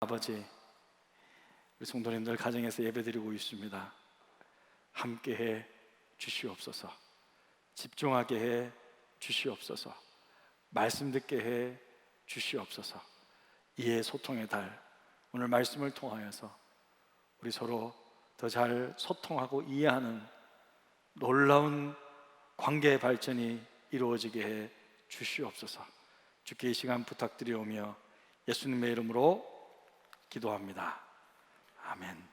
아버지, 우리 성도님들 가정에서 예배드리고 있습니다. 함께해 주시옵소서. 집중하게 해 주시옵소서. 말씀 듣게 해 주시옵소서. 이해 소통의 달, 오늘 말씀을 통하여서 우리 서로 더 잘 소통하고 이해하는 놀라운 관계의 발전이 이루어지게 해 주시옵소서. 주께 이 시간 부탁드리오며 예수님의 이름으로 기도합니다. 아멘.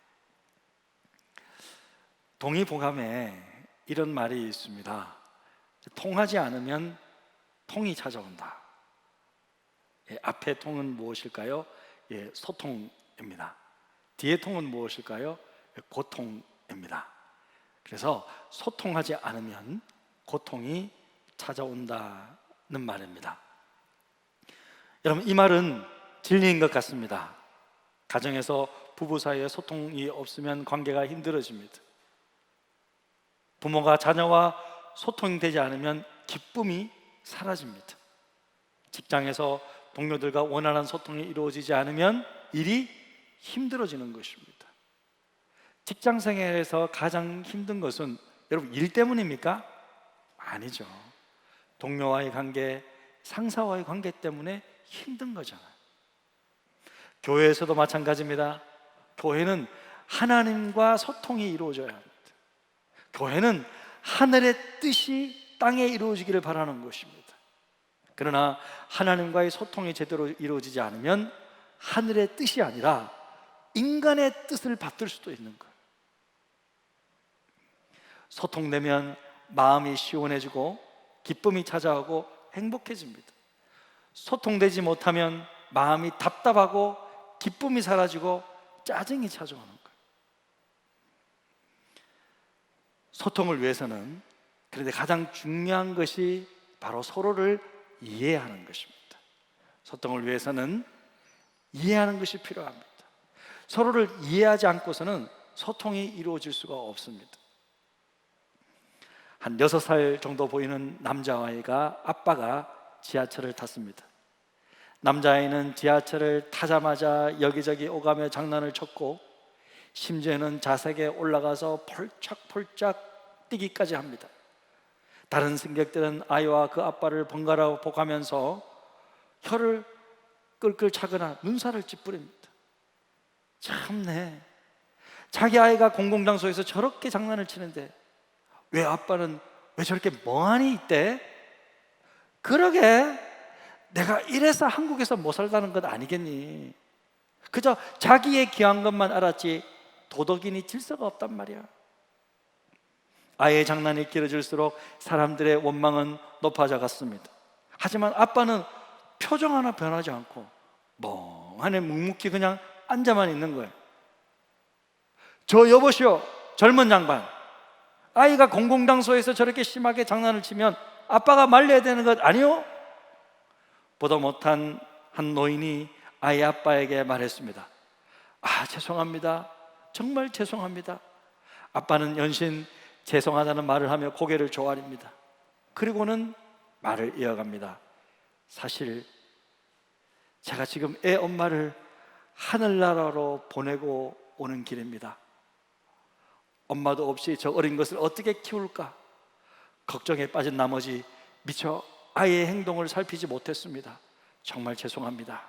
동의보감에 이런 말이 있습니다. 통하지 않으면 통이 찾아온다. 앞에 통은 무엇일까요? 소통입니다. 뒤에 통은 무엇일까요? 고통입니다. 그래서 소통하지 않으면 고통이 찾아온다는 말입니다. 여러분, 이 말은 진리인 것 같습니다. 가정에서 부부 사이에 소통이 없으면 관계가 힘들어집니다. 부모가 자녀와 소통이 되지 않으면 기쁨이 사라집니다. 직장에서 동료들과 원활한 소통이 이루어지지 않으면 일이 힘들어지는 것입니다. 직장 생활에서 가장 힘든 것은 여러분 일 때문입니까? 아니죠. 동료와의 관계, 상사와의 관계 때문에 힘든 거잖아요. 교회에서도 마찬가지입니다. 교회는 하나님과 소통이 이루어져야 합니다. 교회는 하늘의 뜻이 땅에 이루어지기를 바라는 것입니다. 그러나 하나님과의 소통이 제대로 이루어지지 않으면 하늘의 뜻이 아니라 인간의 뜻을 받들 수도 있는 거예요. 소통되면 마음이 시원해지고 기쁨이 찾아오고 행복해집니다. 소통되지 못하면 마음이 답답하고 기쁨이 사라지고 짜증이 찾아오는 거예요. 소통을 위해서는 그런데 가장 중요한 것이 바로 서로를 이해하는 것입니다. 소통을 위해서는 이해하는 것이 필요합니다. 서로를 이해하지 않고서는 소통이 이루어질 수가 없습니다. 한 6살 정도 보이는 남자아이가 아빠가 지하철을 탔습니다. 남자아이는 지하철을 타자마자 여기저기 오가며 장난을 쳤고 심지어는 좌석에 올라가서 펄짝펄짝 뛰기까지 합니다. 다른 승객들은 아이와 그 아빠를 번갈아 보가면서 혀를 끌끌 차거나 눈살을 찌푸립니다. 참네, 자기 아이가 공공장소에서 저렇게 장난을 치는데 왜 아빠는 왜 저렇게 멍하니 있대? 그러게, 내가 이래서 한국에서 못 살다는 것 아니겠니? 그저 자기의 귀한 것만 알았지 도덕이니 질서가 없단 말이야. 아이의 장난이 길어질수록 사람들의 원망은 높아져 갔습니다. 하지만 아빠는 표정 하나 변하지 않고 멍하니 묵묵히 그냥 앉아만 있는 거예요. 저 여보시오, 젊은 양반, 아이가 공공장소에서 저렇게 심하게 장난을 치면 아빠가 말려야 되는 것 아니요? 보다 못한 한 노인이 아이 아빠에게 말했습니다. 죄송합니다. 정말 죄송합니다. 아빠는 연신 죄송하다는 말을 하며 고개를 조아립니다. 그리고는 말을 이어갑니다. 사실 제가 지금 애 엄마를 하늘나라로 보내고 오는 길입니다. 엄마도 없이 저 어린 것을 어떻게 키울까 걱정에 빠진 나머지 미처 아이의 행동을 살피지 못했습니다. 정말 죄송합니다.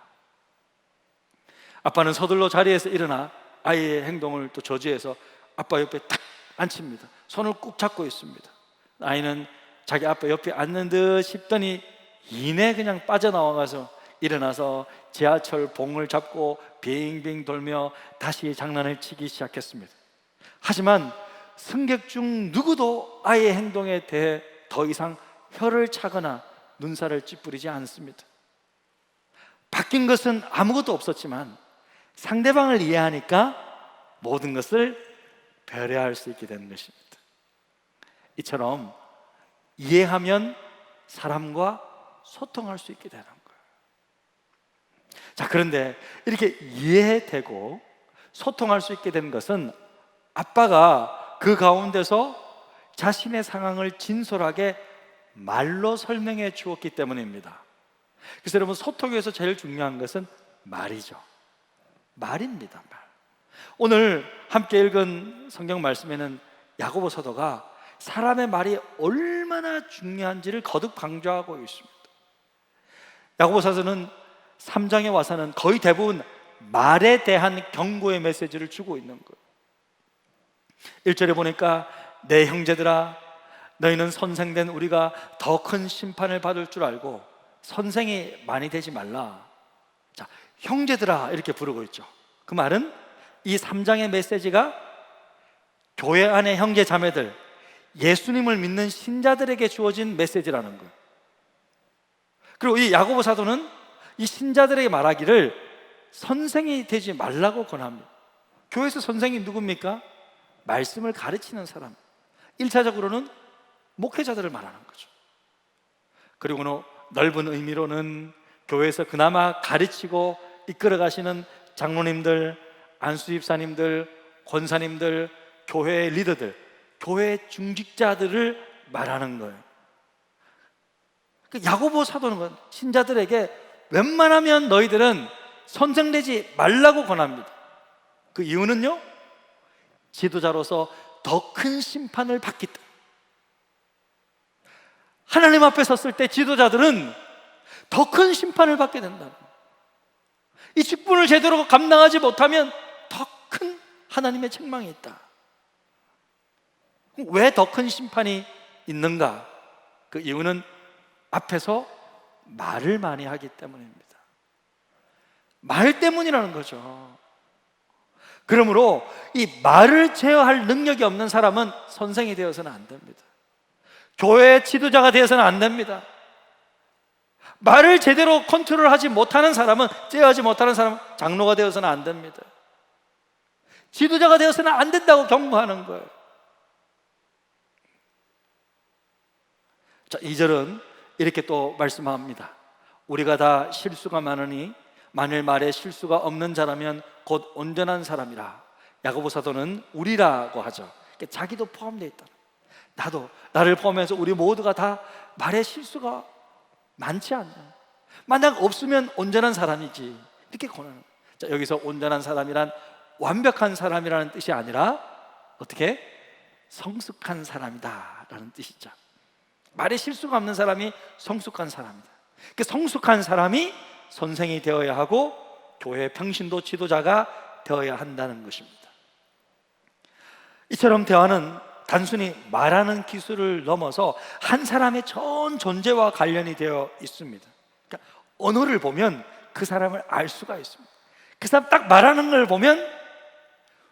아빠는 서둘러 자리에서 일어나 아이의 행동을 또 저지해서 아빠 옆에 탁 앉힙니다. 손을 꾹 잡고 있습니다. 아이는 자기 아빠 옆에 앉는 듯 싶더니 이내 그냥 빠져나와가서 일어나서 지하철 봉을 잡고 빙빙 돌며 다시 장난을 치기 시작했습니다. 하지만 승객 중 누구도 아이의 행동에 대해 더 이상 혀를 차거나 눈살을 찌푸리지 않습니다. 바뀐 것은 아무것도 없었지만 상대방을 이해하니까 모든 것을 배려할 수 있게 되는 것입니다. 이처럼 이해하면 사람과 소통할 수 있게 되는 거예요. 자, 그런데 이렇게 이해되고 소통할 수 있게 된 것은 아빠가 그 가운데서 자신의 상황을 진솔하게 말로 설명해 주었기 때문입니다. 그래서 여러분, 소통에서 제일 중요한 것은 말이죠. 말입니다. 말. 오늘 함께 읽은 성경 말씀에는 야고보 사도가 사람의 말이 얼마나 중요한지를 거듭 강조하고 있습니다. 야고보 사도는 3장에 와서는 거의 대부분 말에 대한 경고의 메시지를 주고 있는 거예요. 1절에 보니까 내 형제들아 너희는 선생된 우리가 더 큰 심판을 받을 줄 알고 선생이 많이 되지 말라. 자, 형제들아 이렇게 부르고 있죠. 그 말은 이 3장의 메시지가 교회 안의 형제 자매들, 예수님을 믿는 신자들에게 주어진 메시지라는 거예요. 그리고 이 야고보 사도는 이 신자들에게 말하기를 선생이 되지 말라고 권합니다. 교회에서 선생이 누굽니까? 말씀을 가르치는 사람. 1차적으로는 목회자들을 말하는 거죠. 그리고는 넓은 의미로는 교회에서 그나마 가르치고 이끌어 가시는 장로님들, 안수집사님들, 권사님들, 교회의 리더들, 교회 중직자들을 말하는 거예요. 야고보 사도는 신자들에게 웬만하면 너희들은 선생되지 말라고 권합니다. 그 이유는요, 지도자로서 더 큰 심판을 받기 때문에. 하나님 앞에 섰을 때 지도자들은 더 큰 심판을 받게 된다. 이 직분을 제대로 감당하지 못하면 더 큰 하나님의 책망이 있다. 왜 더 큰 심판이 있는가? 그 이유는 앞에서 말을 많이 하기 때문입니다. 말 때문이라는 거죠. 그러므로 이 말을 제어할 능력이 없는 사람은 선생이 되어서는 안 됩니다. 교회의 지도자가 되어서는 안 됩니다. 말을 제대로 컨트롤하지 못하는 사람은, 제어하지 못하는 사람은 장로가 되어서는 안 됩니다. 지도자가 되어서는 안 된다고 경고하는 거예요. 자, 2절은 이렇게 또 말씀합니다. 우리가 다 실수가 많으니 만일 말에 실수가 없는 자라면 곧 온전한 사람이라. 야고보 사도는 우리라고 하죠. 그러니까 자기도 포함되어 있다. 나도, 나를 포함해서 우리 모두가 다 말에 실수가 많지 않냐. 만약 없으면 온전한 사람이지, 이렇게 권하는 거예요. 자, 여기서 온전한 사람이란 완벽한 사람이라는 뜻이 아니라 어떻게? 성숙한 사람이다 라는 뜻이죠. 말에 실수가 없는 사람이 성숙한 사람이다. 그 성숙한 사람이 선생이 되어야 하고 교회 평신도 지도자가 되어야 한다는 것입니다. 이처럼 대화는 단순히 말하는 기술을 넘어서 한 사람의 전 존재와 관련이 되어 있습니다. 그러니까 언어를 보면 그 사람을 알 수가 있습니다. 그 사람 딱 말하는 걸 보면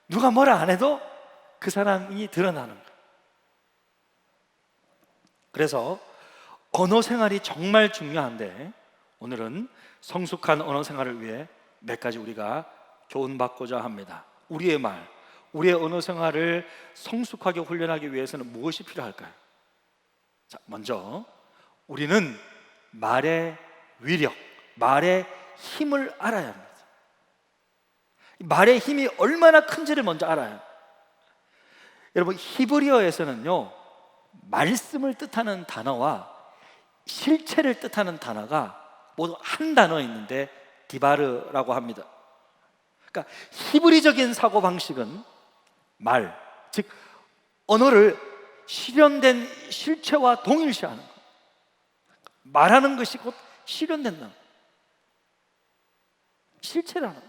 누가 뭐라 안 해도 그 사람이 드러나는 거예요. 그래서 언어 생활이 정말 중요한데 오늘은 성숙한 언어 생활을 위해 몇 가지 우리가 교훈받고자 합니다. 우리의 말, 우리의 언어 생활을 성숙하게 훈련하기 위해서는 무엇이 필요할까요? 자, 먼저 우리는 말의 위력, 말의 힘을 알아야 합니다. 말의 힘이 얼마나 큰지를 먼저 알아야 합니다. 여러분, 히브리어에서는요, 말씀을 뜻하는 단어와 실체를 뜻하는 단어가 모두 한 단어에 있는데 디바르라고 합니다. 그러니까 히브리적인 사고방식은 말, 즉 언어를 실현된 실체와 동일시하는 것. 말하는 것이 곧 실현된다. 실체라는 것.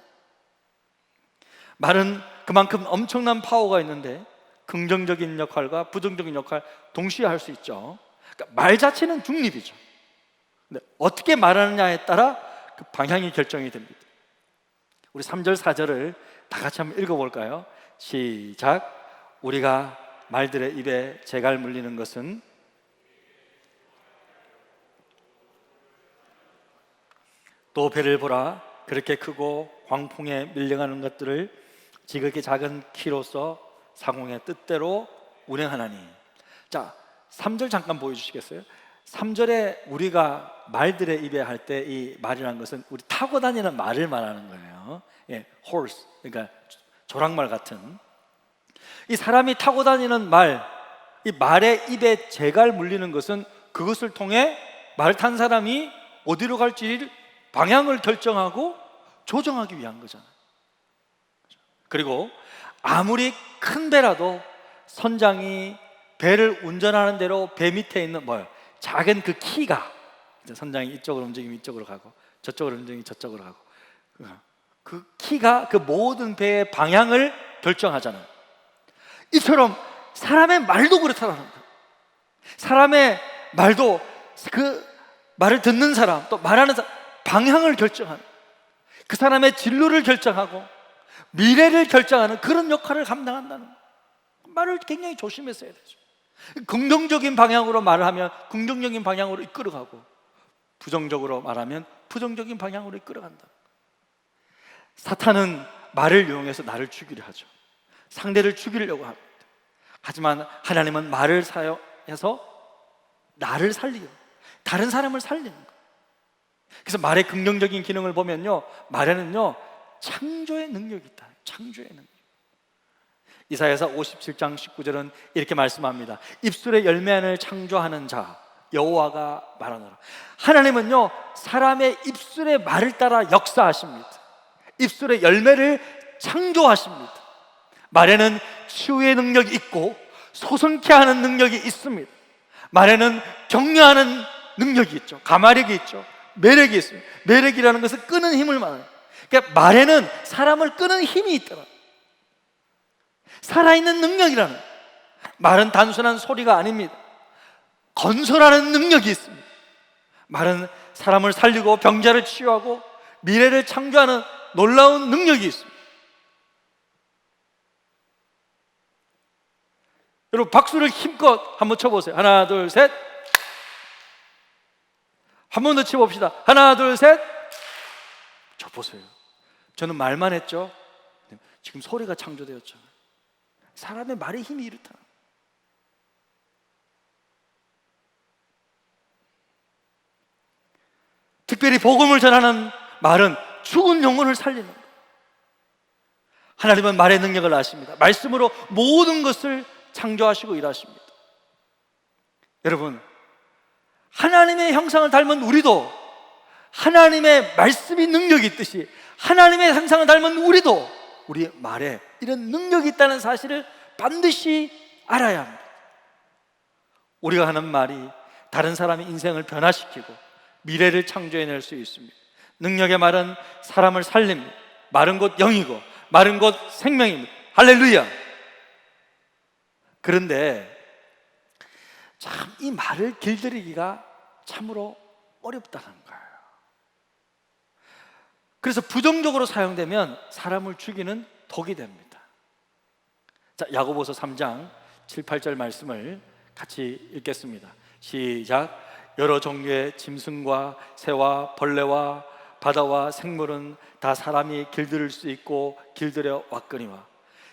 말은 그만큼 엄청난 파워가 있는데 긍정적인 역할과 부정적인 역할 동시에 할 수 있죠. 그러니까 말 자체는 중립이죠. 근데 어떻게 말하느냐에 따라 그 방향이 결정이 됩니다. 우리 3절 4절을 다 같이 한번 읽어볼까요? 시작. 우리가 말들의 입에 재갈 물리는 것은 또 배를 보라. 그렇게 크고 광풍에 밀려가는 것들을 지극히 작은 키로서 상공의 뜻대로 운행하나니. 자, 3절 잠깐 보여주시겠어요? 3절에 우리가 말들의 입에 할 때 이 말이라는 것은 우리 타고 다니는 말을 말하는 거예요. 예, horse, 그러니까 조랑말 같은 이 사람이 타고 다니는 말, 이 말의 입에 재갈 물리는 것은 그것을 통해 말 탄 사람이 어디로 갈지 방향을 결정하고 조정하기 위한 거잖아요. 그리고 아무리 큰 배라도 선장이 배를 운전하는 대로 배 밑에 있는 작은 그 키가, 선장이 이쪽으로 움직이면 이쪽으로 가고 저쪽으로 움직이면 저쪽으로 가고, 그 키가 그 모든 배의 방향을 결정하잖아요. 이처럼 사람의 말도 그렇다는 거예요. 사람의 말도 그 말을 듣는 사람, 또 말하는 사람, 방향을 결정하는, 그 사람의 진로를 결정하고 미래를 결정하는 그런 역할을 감당한다는 거예요. 말을 굉장히 조심해서 해야 되죠. 긍정적인 방향으로 말을 하면 긍정적인 방향으로 이끌어가고, 부정적으로 말하면 부정적인 방향으로 이끌어간다. 사탄은 말을 이용해서 나를 죽이려 하죠. 상대를 죽이려고 합니다. 하지만 하나님은 말을 사용해서 나를 살리고 다른 사람을 살리는 거예요. 그래서 말의 긍정적인 기능을 보면요, 말에는요 창조의 능력이 있다. 창조의 능력. 이사야서 57장 19절은 이렇게 말씀합니다. 입술의 열매안을 창조하는 자 여호와가 말하노라. 하나님은요 사람의 입술의 말을 따라 역사하십니다. 입술의 열매를 창조하십니다. 말에는 치유의 능력이 있고 소성케 하는 능력이 있습니다. 말에는 격려하는 능력이 있죠. 가마력이 있죠. 매력이 있습니다. 매력이라는 것은 끄는 힘을 말해요. 그러니까 말에는 사람을 끄는 힘이 있더라. 살아있는 능력이라는, 말은 단순한 소리가 아닙니다. 건설하는 능력이 있습니다. 말은 사람을 살리고 병자를 치유하고 미래를 창조하는 놀라운 능력이 있습니다. 여러분 박수를 힘껏 한번 쳐보세요. 하나 둘 셋. 한 번 더 쳐봅시다. 하나 둘 셋. 저 보세요. 저는 말만 했죠. 지금 소리가 창조되었죠. 사람의 말의 힘이 이렇다. 특별히 복음을 전하는 말은 죽은 영혼을 살리는 거예요. 하나님은 말의 능력을 아십니다. 말씀으로 모든 것을 창조하시고 일하십니다. 여러분, 하나님의 형상을 닮은 우리도 하나님의 말씀이 능력이 있듯이 하나님의 형상을 닮은 우리도 우리 말에 이런 능력이 있다는 사실을 반드시 알아야 합니다. 우리가 하는 말이 다른 사람의 인생을 변화시키고 미래를 창조해낼 수 있습니다. 능력의 말은 사람을 살립니다. 말은 곧 영이고 말은 곧 생명입니다. 할렐루야. 그런데 참 이 말을 길들이기가 참으로 어렵다는 거예요. 그래서 부정적으로 사용되면 사람을 죽이는 독이 됩니다. 자, 야고보서 3장 7, 8절 말씀을 같이 읽겠습니다. 시작. 여러 종류의 짐승과 새와 벌레와 바다와 생물은 다 사람이 길들일 수 있고 길들여 왔거니와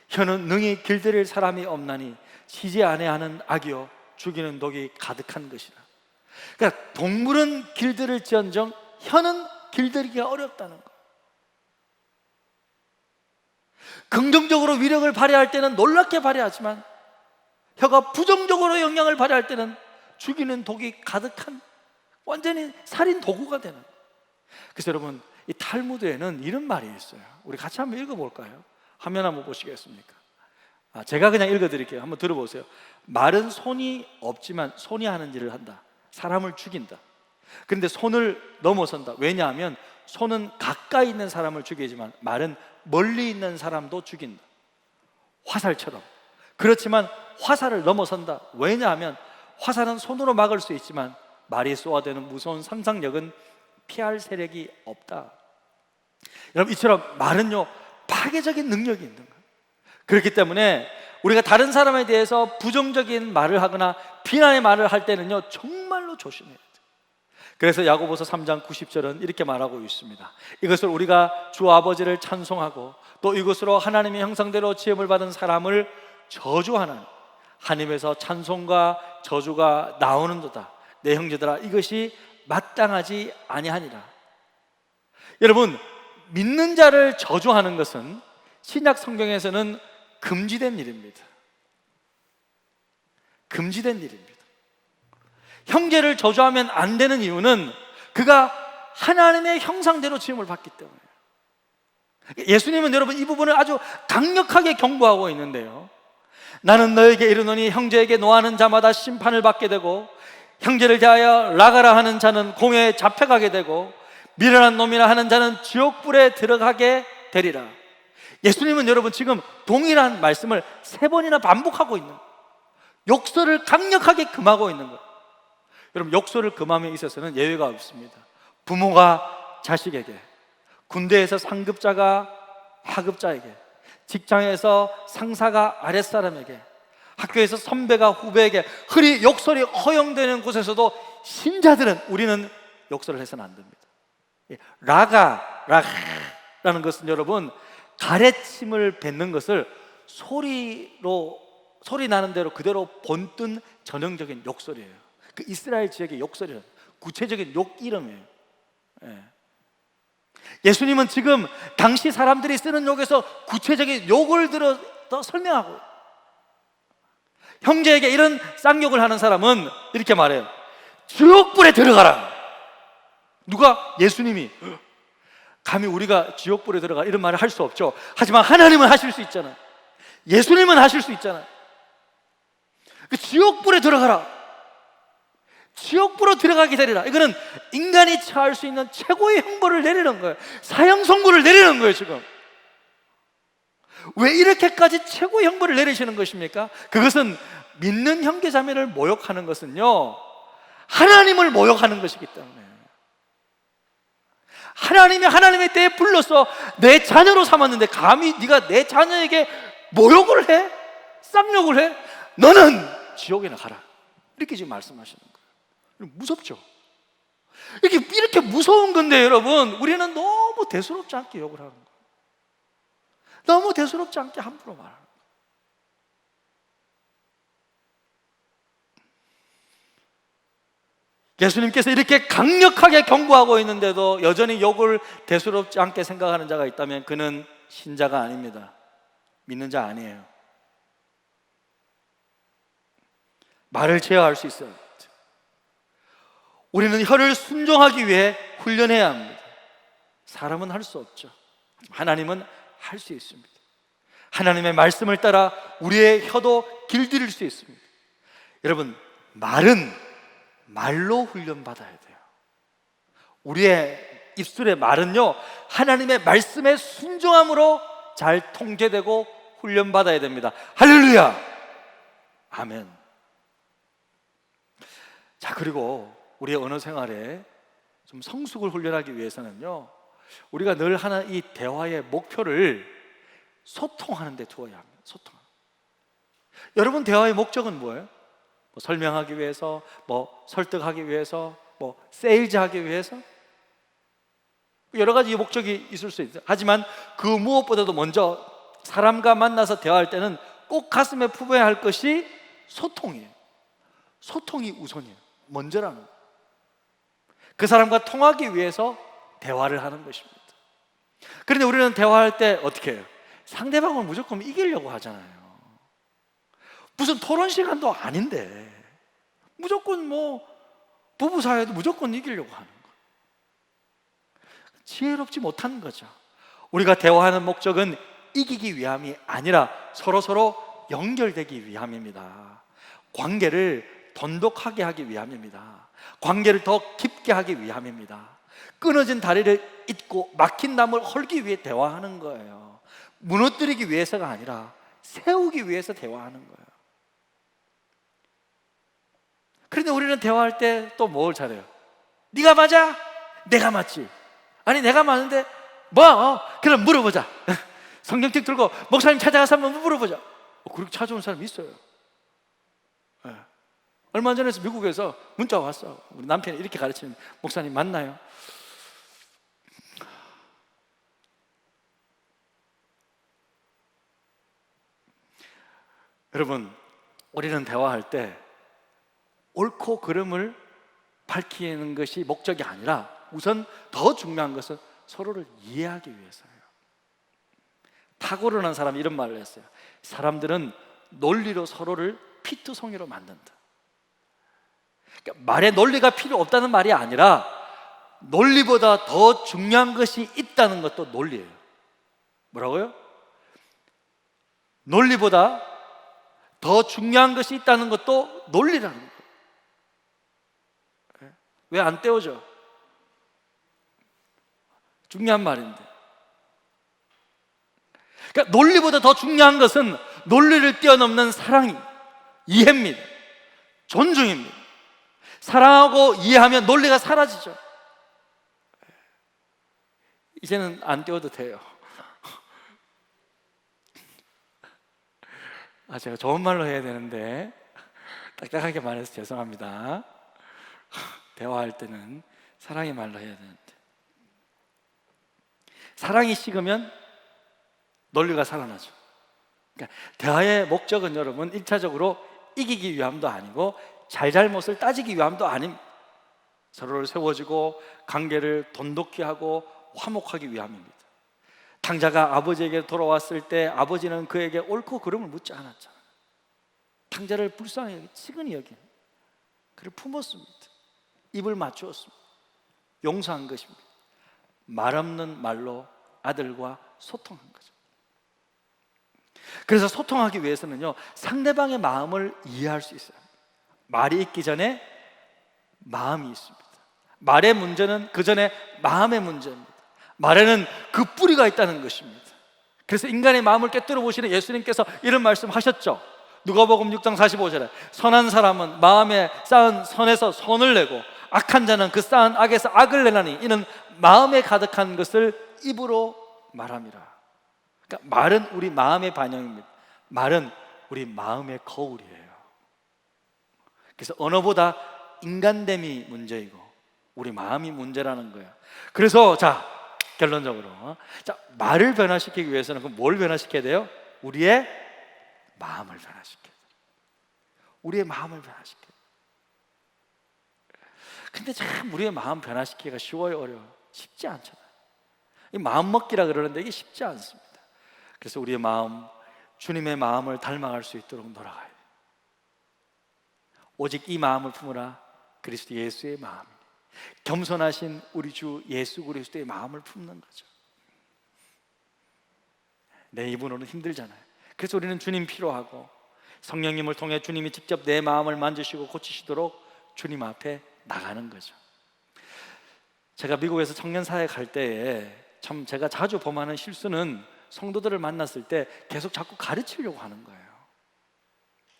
혀는 능히 길들일 사람이 없나니 시제 아내하는 악이요 죽이는 독이 가득한 것이라. 그러니까 동물은 길들일지언정 혀는 길들이기가 어렵다는 거. 긍정적으로 위력을 발휘할 때는 놀랍게 발휘하지만 혀가 부정적으로 영향을 발휘할 때는 죽이는 독이 가득한 완전히 살인 도구가 되는. 그래서 여러분 이 탈무드에는 이런 말이 있어요. 우리 같이 한번 읽어볼까요? 화면 한번 보시겠습니까? 제가 그냥 읽어드릴게요. 한번 들어보세요. 말은 손이 없지만 손이 하는 일을 한다. 사람을 죽인다. 그런데 손을 넘어선다. 왜냐하면 손은 가까이 있는 사람을 죽이지만 말은 멀리 있는 사람도 죽인다. 화살처럼. 그렇지만 화살을 넘어선다. 왜냐하면 화살은 손으로 막을 수 있지만 말이 쏘아대는 무서운 상상력은 피할 세력이 없다. 여러분 이처럼 말은요 파괴적인 능력이 있는 거예요. 그렇기 때문에 우리가 다른 사람에 대해서 부정적인 말을 하거나 비난의 말을 할 때는요 정말로 조심해야 돼요. 그래서 야고보서 3장 90절은 이렇게 말하고 있습니다. 이것을 우리가 주 아버지를 찬송하고 또 이것으로 하나님의 형상대로 지음을 받은 사람을 저주하는 하나님에서 찬송과 저주가 나오는도다. 내 형제들아 이것이 마땅하지 아니하니라. 여러분 믿는 자를 저주하는 것은 신약 성경에서는 금지된 일입니다. 금지된 일입니다. 형제를 저주하면 안 되는 이유는 그가 하나님의 형상대로 지음을 받기 때문이에요. 예수님은 여러분 이 부분을 아주 강력하게 경고하고 있는데요. 나는 너에게 이르노니 형제에게 노하는 자마다 심판을 받게 되고 형제를 대하여 라가라 하는 자는 공회에 잡혀가게 되고 미련한 놈이라 하는 자는 지옥불에 들어가게 되리라. 예수님은 여러분 지금 동일한 말씀을 3번이나 반복하고 있는 거예요. 욕설을 강력하게 금하고 있는 거예요. 여러분 욕설을 금함에 있어서는 예외가 없습니다. 부모가 자식에게, 군대에서 상급자가 하급자에게, 직장에서 상사가 아랫사람에게, 학교에서 선배가 후배에게, 흔히 욕설이 허용되는 곳에서도 신자들은 우리는 욕설을 해서는 안 됩니다. 라가라는 것은 여러분 가래침을 뱉는 것을 소리 나는 대로 그대로 본뜬 전형적인 욕설이에요. 그 이스라엘 지역의 욕설이에요. 구체적인 욕 이름이에요. 예수님은 지금 당시 사람들이 쓰는 욕에서 구체적인 욕을 들어 설명하고, 형제에게 이런 쌍욕을 하는 사람은 이렇게 말해요. 지옥불에 들어가라. 누가? 예수님이. 감히 우리가 지옥불에 들어가 이런 말을 할 수 없죠. 하지만 하나님은 하실 수 있잖아요. 예수님은 하실 수 있잖아요. 지옥불에 들어가라. 지옥불로 들어가게 되리라. 이거는 인간이 처할 수 있는 최고의 형벌을 내리는 거예요. 사형 선고를 내리는 거예요. 지금 왜 이렇게까지 최고의 형벌을 내리시는 것입니까? 그것은 믿는 형제자매를 모욕하는 것은요, 하나님을 모욕하는 것이기 때문에, 하나님이 하나님의 때에 불러서 내 자녀로 삼았는데 감히 네가 내 자녀에게 모욕을 해? 쌍욕을 해? 너는 지옥에나 가라. 이렇게 지금 말씀하시는 거예요. 무섭죠? 이렇게 무서운 건데 여러분, 우리는 너무 대수롭지 않게 욕을 하는 거예요. 너무 대수롭지 않게 함부로 말하는 거예요. 예수님께서 이렇게 강력하게 경고하고 있는데도 여전히 욕을 대수롭지 않게 생각하는 자가 있다면 그는 신자가 아닙니다. 믿는 자 아니에요. 말을 제어할 수 있어요. 우리는 혀를 순종하기 위해 훈련해야 합니다. 사람은 할 수 없죠. 하나님은 할 수 있습니다. 하나님의 말씀을 따라 우리의 혀도 길들일 수 있습니다. 여러분, 말은 말로 훈련받아야 돼요. 우리의 입술의 말은요, 하나님의 말씀에 순종함으로 잘 통제되고 훈련받아야 됩니다. 할렐루야! 아멘. 자, 그리고 우리의 언어 생활에 좀 성숙을 훈련하기 위해서는요, 우리가 늘 하나 이 대화의 목표를 소통하는 데 두어야 합니다. 소통. 여러분, 대화의 목적은 뭐예요? 설명하기 위해서, 설득하기 위해서, 세일즈하기 위해서, 여러 가지 목적이 있을 수 있어요. 하지만 그 무엇보다도 먼저 사람과 만나서 대화할 때는 꼭 가슴에 품어야 할 것이 소통이에요. 소통이 우선이에요. 먼저라는 거예요. 그 사람과 통하기 위해서 대화를 하는 것입니다. 그런데 우리는 대화할 때 어떻게 해요? 상대방을 무조건 이기려고 하잖아요. 무슨 토론 시간도 아닌데 무조건 부부 사이에도 무조건 이기려고 하는 거예요. 지혜롭지 못한 거죠. 우리가 대화하는 목적은 이기기 위함이 아니라 서로 연결되기 위함입니다. 관계를 돈독하게 하기 위함입니다. 관계를 더 깊게 하기 위함입니다. 끊어진 다리를 잇고 막힌 담을 헐기 위해 대화하는 거예요. 무너뜨리기 위해서가 아니라 세우기 위해서 대화하는 거예요. 그런데 우리는 대화할 때 또 뭘 잘해요? 네가 맞아? 내가 맞지? 아니 내가 맞는데 그럼 물어보자. 성경책 들고 목사님 찾아가서 한번 물어보자. 그렇게 찾아온 사람이 있어요. 네. 얼마 전에 미국에서 문자가 왔어. 우리 남편이 이렇게 가르치는, 목사님 맞나요? 여러분, 우리는 대화할 때 옳고 그름을 밝히는 것이 목적이 아니라 우선 더 중요한 것은 서로를 이해하기 위해서예요. 탁월한 사람이 이런 말을 했어요. 사람들은 논리로 서로를 피투성이로 만든다. 그러니까 말에 논리가 필요 없다는 말이 아니라 논리보다 더 중요한 것이 있다는 것도 논리예요. 뭐라고요? 논리보다 더 중요한 것이 있다는 것도 논리라는 거예요. 왜 안 떼어져? 중요한 말인데. 그러니까 논리보다 더 중요한 것은 논리를 뛰어넘는 사랑이, 이해입니다. 존중입니다. 사랑하고 이해하면 논리가 사라지죠. 이제는 안 떼어도 돼요. 제가 좋은 말로 해야 되는데 딱딱하게 말해서 죄송합니다. 대화할 때는 사랑의 말로 해야 되는데, 사랑이 식으면 논리가 살아나죠. 그러니까 대화의 목적은 여러분 1차적으로 이기기 위함도 아니고 잘잘못을 따지기 위함도 아닙니다. 서로를 세워주고 관계를 돈독히 하고 화목하기 위함입니다. 탕자가 아버지에게 돌아왔을 때 아버지는 그에게 옳고 그름을 묻지 않았잖아요. 탕자를 불쌍히 여기 치근히 여긴 그를 품었습니다. 입을 맞추었습니다. 용서한 것입니다. 말 없는 말로 아들과 소통한 거죠. 그래서 소통하기 위해서는요, 상대방의 마음을 이해할 수 있어요. 말이 있기 전에 마음이 있습니다. 말의 문제는 그 전에 마음의 문제입니다. 말에는 그 뿌리가 있다는 것입니다. 그래서 인간의 마음을 꿰뚫어 보시는 예수님께서 이런 말씀하셨죠. 누가복음 6장 45절에 선한 사람은 마음에 쌓은 선에서 선을 내고 악한 자는 그 쌓은 악에서 악을 내나니 이는 마음에 가득한 것을 입으로 말함이라. 그러니까 말은 우리 마음의 반영입니다. 말은 우리 마음의 거울이에요. 그래서 언어보다 인간됨이 문제이고 우리 마음이 문제라는 거예요. 그래서 결론적으로 말을 변화시키기 위해서는 그럼 뭘 변화시켜야 돼요? 우리의 마음을 변화시켜야 돼요. 우리의 마음을 변화시켜야 돼요. 근데 참 우리의 마음 변화시키기가 쉬워요, 어려워요? 쉽지 않잖아요. 이 마음먹기라 그러는데 이게 쉽지 않습니다. 그래서 우리의 마음, 주님의 마음을 닮아갈 수 있도록 놀아가야 돼요. 오직 이 마음을 품으라. 그리스도 예수의 마음, 겸손하신 우리 주 예수 그리스도의 마음을 품는 거죠. 내 입으로는 힘들잖아요. 그래서 우리는 주님 필요하고 성령님을 통해 주님이 직접 내 마음을 만지시고 고치시도록 주님 앞에 나가는 거죠. 제가 미국에서 청년사회 갈 때에 참 제가 자주 범하는 실수는 성도들을 만났을 때 계속 자꾸 가르치려고 하는 거예요.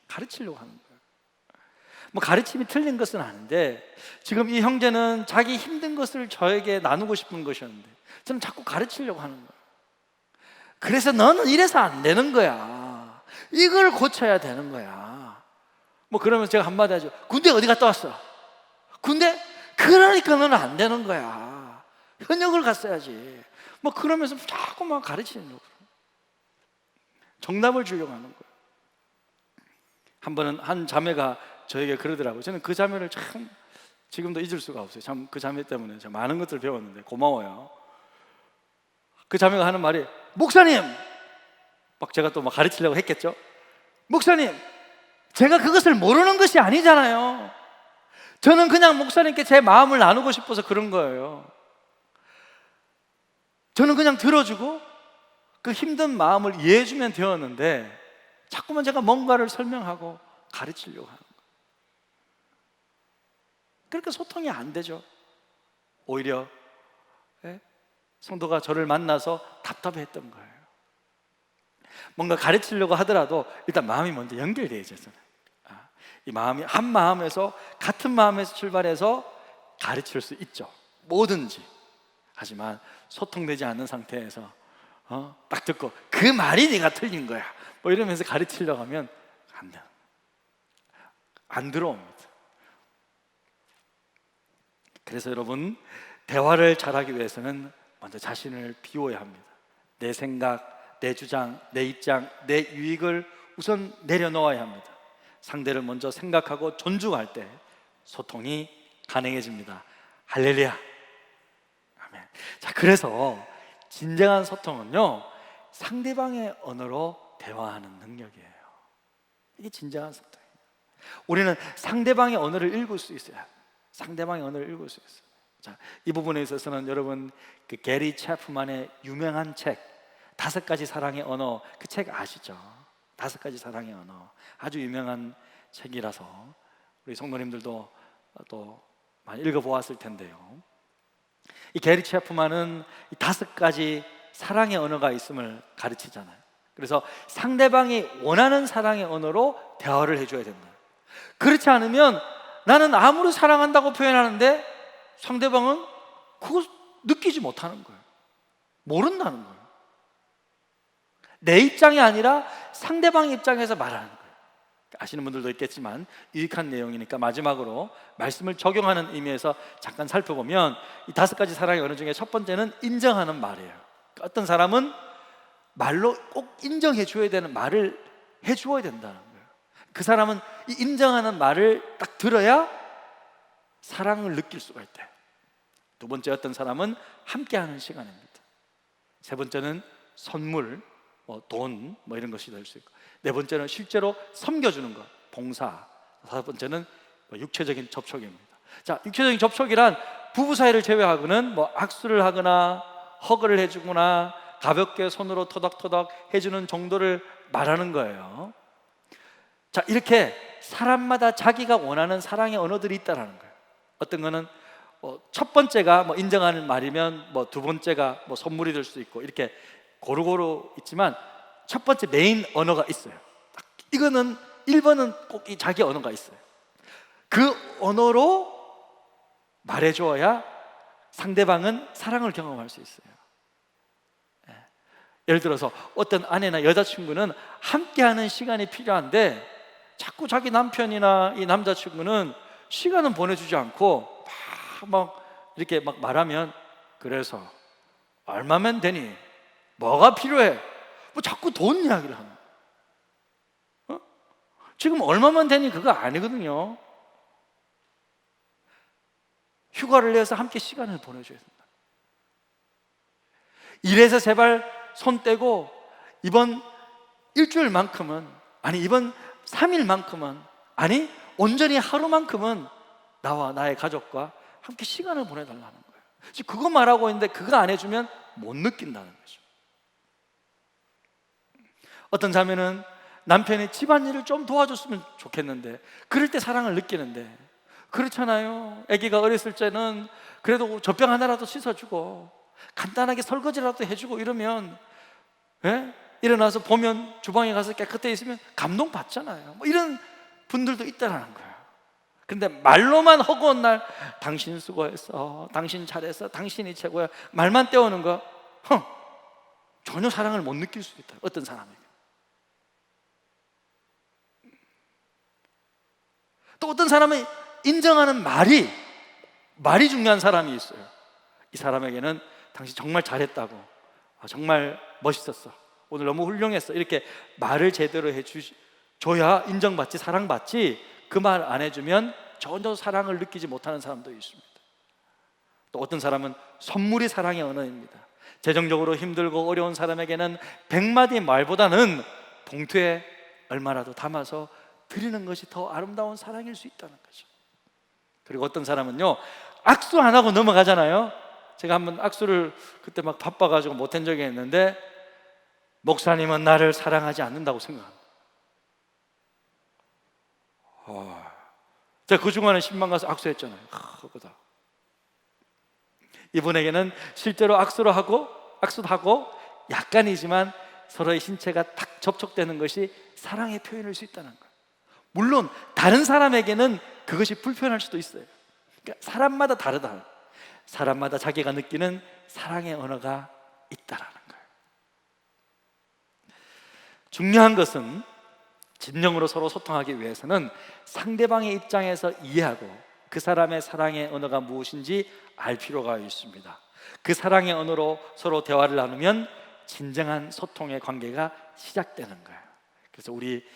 가르치려고 하는 거예요. 가르침이 틀린 것은 아닌데 지금 이 형제는 자기 힘든 것을 저에게 나누고 싶은 것이었는데 저는 자꾸 가르치려고 하는 거예요. 그래서 너는 이래서 안 되는 거야. 이걸 고쳐야 되는 거야. 그러면 제가 한마디 하죠. 군대 어디 갔다 왔어? 군대? 그러니까 너는 안 되는 거야. 현역을 갔어야지. 그러면서 자꾸만 가르치려고 정답을 주려고 하는 거예요. 한 번은 한 자매가 저에게 그러더라고요. 저는 그 자매를 참 지금도 잊을 수가 없어요. 참 그 자매 때문에 제가 많은 것들을 배웠는데 고마워요. 그 자매가 하는 말이 목사님! 제가 또 가르치려고 했겠죠. 목사님! 제가 그것을 모르는 것이 아니잖아요. 저는 그냥 목사님께 제 마음을 나누고 싶어서 그런 거예요. 저는 그냥 들어주고 그 힘든 마음을 이해해주면 되었는데 자꾸만 제가 뭔가를 설명하고 가르치려고 하는 거예요. 그러니까 소통이 안 되죠. 오히려 성도가 저를 만나서 답답했던 거예요. 뭔가 가르치려고 하더라도 일단 마음이 먼저 연결되어야 되잖아요. 이 마음이 한 마음에서 같은 마음에서 출발해서 가르칠 수 있죠. 뭐든지. 하지만 소통되지 않는 상태에서 딱 듣고 그 말이 네가 틀린 거야 이러면서 가르치려고 하면 안 돼요. 안 들어옵니다. 그래서 여러분, 대화를 잘하기 위해서는 먼저 자신을 비워야 합니다. 내 생각, 내 주장, 내 입장, 내 유익을 우선 내려놓아야 합니다. 상대를 먼저 생각하고 존중할 때 소통이 가능해집니다. 할렐루야. 아멘. 그래서 진정한 소통은요, 상대방의 언어로 대화하는 능력이에요. 이게 진정한 소통이에요. 우리는 상대방의 언어를 읽을 수 있어요. 상대방의 언어를 읽을 수 있어요. 이 부분에 있어서는 여러분 그 게리 채프만의 유명한 책 다섯 가지 사랑의 언어, 그 책 아시죠? 다섯 가지 사랑의 언어, 아주 유명한 책이라서 우리 성도님들도 또 많이 읽어보았을 텐데요. 이 게리 체프만은 이 다섯 가지 사랑의 언어가 있음을 가르치잖아요. 그래서 상대방이 원하는 사랑의 언어로 대화를 해줘야 된다. 그렇지 않으면 나는 아무리 사랑한다고 표현하는데 상대방은 그거 느끼지 못하는 거예요. 모른다는 거예요. 내 입장이 아니라 상대방 입장에서 말하는 거예요. 아시는 분들도 있겠지만 유익한 내용이니까 마지막으로 말씀을 적용하는 의미에서 잠깐 살펴보면 이 다섯 가지 사랑의 언어 중에 첫 번째는 인정하는 말이에요. 어떤 사람은 말로 꼭 인정해 줘야 되는 말을 해 주어야 된다는 거예요. 그 사람은 이 인정하는 말을 딱 들어야 사랑을 느낄 수가 있대요. 두 번째, 어떤 사람은 함께하는 시간입니다. 세 번째는 선물, 돈 이런 것이 될 수 있고, 네 번째는 실제로 섬겨주는 것, 봉사. 다섯 번째는 육체적인 접촉입니다. 자, 육체적인 접촉이란 부부 사이를 제외하고는 악수를 하거나 허그를 해주거나 가볍게 손으로 토닥토닥 해주는 정도를 말하는 거예요. 자, 이렇게 사람마다 자기가 원하는 사랑의 언어들이 있다는 거예요. 어떤 거는 첫 번째가 인정하는 말이면 두 번째가 선물이 될 수도 있고, 이렇게 고루고루 있지만 첫 번째 메인 언어가 있어요. 이거는 1번은 꼭 이 자기 언어가 있어요. 그 언어로 말해줘야 상대방은 사랑을 경험할 수 있어요. 예를 들어서 어떤 아내나 여자친구는 함께하는 시간이 필요한데 자꾸 자기 남편이나 이 남자친구는 시간은 보내주지 않고 이렇게 말하면, 그래서 얼마면 되니? 뭐가 필요해? 자꾸 돈 이야기를 하는 거예요. 지금 얼마면 되니? 그거 아니거든요. 휴가를 내서 함께 시간을 보내줘야 된다. 이래서 제발 손 떼고 이번 일주일만큼은, 아니 이번 3일만큼은, 아니 온전히 하루만큼은 나와 나의 가족과 함께 시간을 보내달라는 거예요. 지금 그거 말하고 있는데 그거 안 해주면 못 느낀다는 거죠. 어떤 자매는 남편이 집안일을 좀 도와줬으면 좋겠는데 그럴 때 사랑을 느끼는데, 그렇잖아요. 아기가 어렸을 때는 그래도 젖병 하나라도 씻어주고 간단하게 설거지라도 해주고 이러면, 일어나서 보면 주방에 가서 깨끗해 있으면 감동받잖아요. 이런 분들도 있다는 거예요. 근데 말로만 허구한 날 당신 수고했어, 당신 잘했어, 당신이 최고야, 말만 떼우는 거 전혀 사랑을 못 느낄 수 있다, 어떤 사람에게. 또 어떤 사람은 인정하는 말이 중요한 사람이 있어요. 이 사람에게는 당신 정말 잘했다고, 정말 멋있었어, 오늘 너무 훌륭했어, 이렇게 말을 제대로 해줘야 인정받지, 사랑받지. 그 말 안 해주면 전혀 사랑을 느끼지 못하는 사람도 있습니다. 또 어떤 사람은 선물이 사랑의 언어입니다. 재정적으로 힘들고 어려운 사람에게는 100마디 말보다는 봉투에 얼마라도 담아서 드리는 것이 더 아름다운 사랑일 수 있다는 거죠. 그리고 어떤 사람은요, 악수 안 하고 넘어가잖아요. 제가 한번 악수를 그때 바빠가지고 못한 적이 있는데, 목사님은 나를 사랑하지 않는다고 생각합니다. 제가 그 중간에 신방 가서 악수했잖아요. 그거다. 이분에게는 실제로 악수도 하고 약간이지만 서로의 신체가 딱 접촉되는 것이 사랑의 표현일 수 있다는 거예요. 물론 다른 사람에게는 그것이 불편할 수도 있어요. 그러니까 사람마다 다르다. 사람마다 자기가 느끼는 사랑의 언어가 있다라는 거예요. 중요한 것은 진정으로 서로 소통하기 위해서는 상대방의 입장에서 이해하고 그 사람의 사랑의 언어가 무엇인지 알 필요가 있습니다. 그 사랑의 언어로 서로 대화를 나누면 진정한 소통의 관계가 시작되는 거예요. 그래서 우리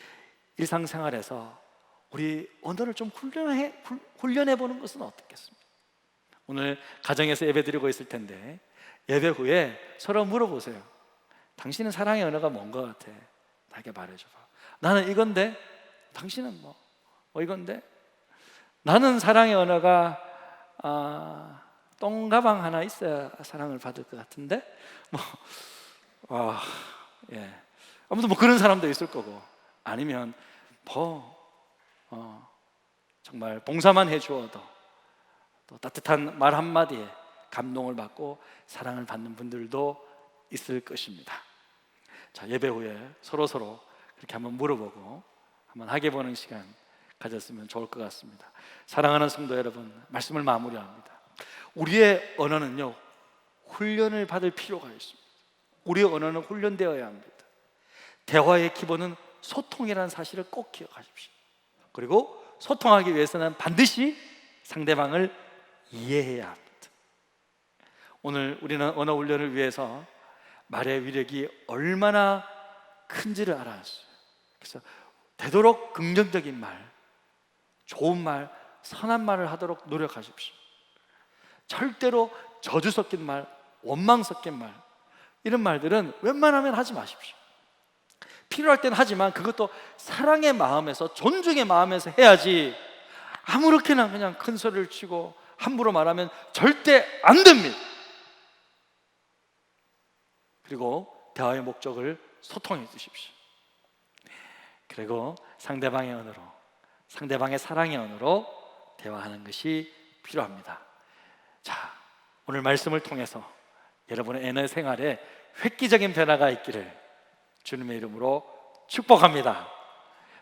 일상생활에서 우리 언어를 좀 훈련해 보는 것은 어떻겠습니까? 오늘 가정에서 예배 드리고 있을 텐데 예배 후에 서로 물어보세요. 당신은 사랑의 언어가 뭔 것 같아? 나에게 말해줘봐. 나는 이건데, 당신은 뭐 이건데? 나는 사랑의 언어가 똥가방 하나 있어야 사랑을 받을 것 같은데, 아, 예. 아무튼 뭐 그런 사람도 있을 거고, 아니면 정말 봉사만 해주어도 또 따뜻한 말 한마디에 감동을 받고 사랑을 받는 분들도 있을 것입니다. 자, 예배 후에 서로 그렇게 한번 물어보고 한번 하게 보는 시간 가졌으면 좋을 것 같습니다. 사랑하는 성도 여러분, 말씀을 마무리합니다. 우리의 언어는요, 훈련을 받을 필요가 있습니다. 우리의 언어는 훈련되어야 합니다. 대화의 기본은 소통이라는 사실을 꼭 기억하십시오. 그리고 소통하기 위해서는 반드시 상대방을 이해해야 합니다. 오늘 우리는 언어 훈련을 위해서 말의 위력이 얼마나 큰지를 알았어요. 그래서 되도록 긍정적인 말, 좋은 말, 선한 말을 하도록 노력하십시오. 절대로 저주 섞인 말, 원망 섞인 말, 이런 말들은 웬만하면 하지 마십시오. 필요할 때는 하지만 그것도 사랑의 마음에서, 존중의 마음에서 해야지, 아무렇게나 그냥 큰 소리를 치고 함부로 말하면 절대 안 됩니다. 그리고 대화의 목적을 소통해 주십시오. 그리고 상대방의 언어로, 상대방의 사랑의 언어로 대화하는 것이 필요합니다. 자, 오늘 말씀을 통해서 여러분의 언어 생활에 획기적인 변화가 있기를 주님의 이름으로 축복합니다.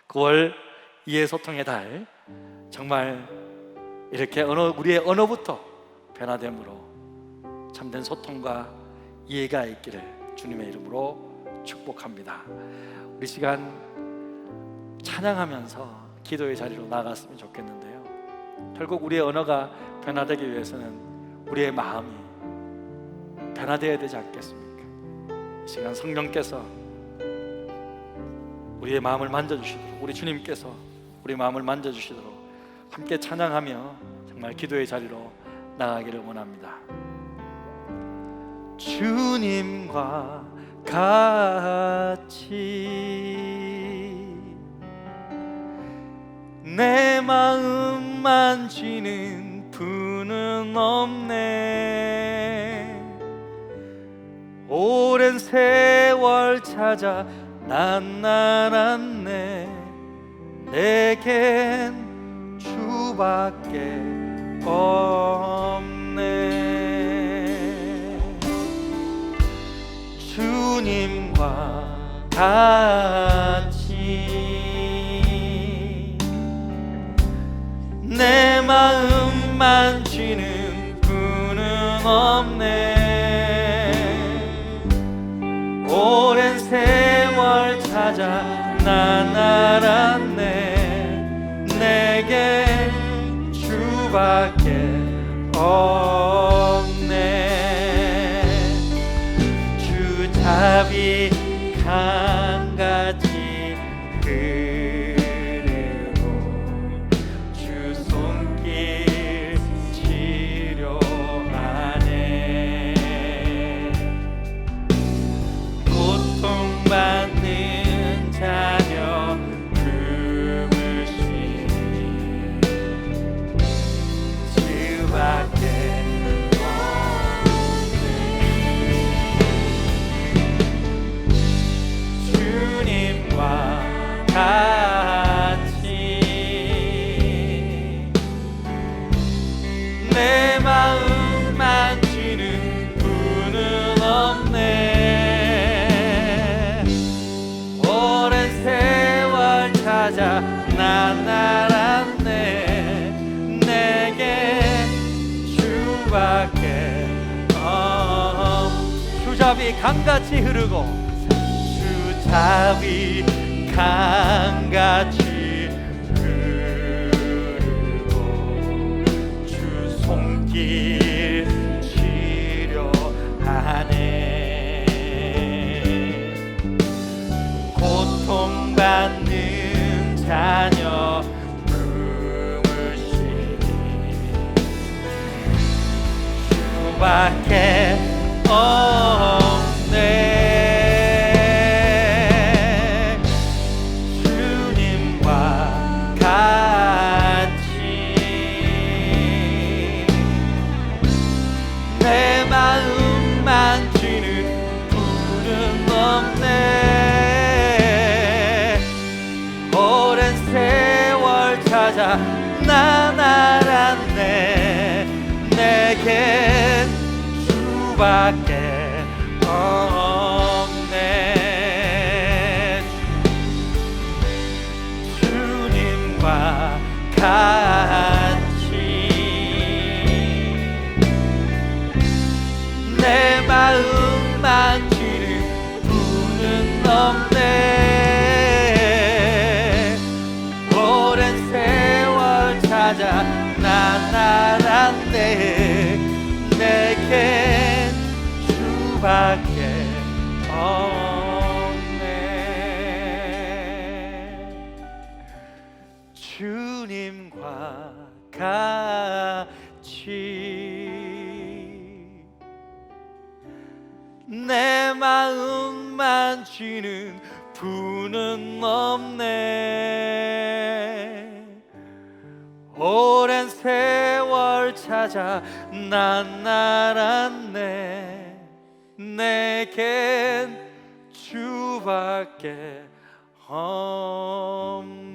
9월 이해소통의 달, 정말 이렇게 우리의 언어부터 변화됨으로 참된 소통과 이해가 있기를 주님의 이름으로 축복합니다. 우리 시간 찬양하면서 기도의 자리로 나아갔으면 좋겠는데요, 결국 우리의 언어가 변화되기 위해서는 우리의 마음이 변화되어야 되지 않겠습니까? 이 시간 성령께서 우리의 마음을 만져주시도록, 우리 주님께서 우리 마음을 만져주시도록 함께 찬양하며 정말 기도의 자리로 나가기를 원합니다. 주님과 같이 내 마음 만지는 분은 없네. 오랜 세월 찾아 난 알았네. 내겐 주밖에 없네. 주님과 같이 내 마음 만지는 분은 없네. 오랜 세월 찾아 난 알았네. 내게 주밖에 없네. 주 자비 강같이 흐르고 주 손길 치료하네. 고통받는 자녀 품으시니 주밖에 같이 내 마음 만지는 분은 없네. 오랜 세월 찾아 난 알았네. 내게 주밖에 주잡이 강같이 흐르고 주잡이 강같이 흐르고 주 손길 치료하네. 고통받는 자녀 품으시니 주밖에 없네. 내 마음 만지는 분은 찾아 난 알았네. 내겐 주밖에 없네. 주님과 같이 내 마음 만지는 분은 없네. 오랜 세월 찾아 난 알았네. 내겐 주밖에 없네. 주님과 같이 내 마음 만지는 분은 없네. 오랜 세월 찾아 난 알았네. 내겐 주밖에 없네.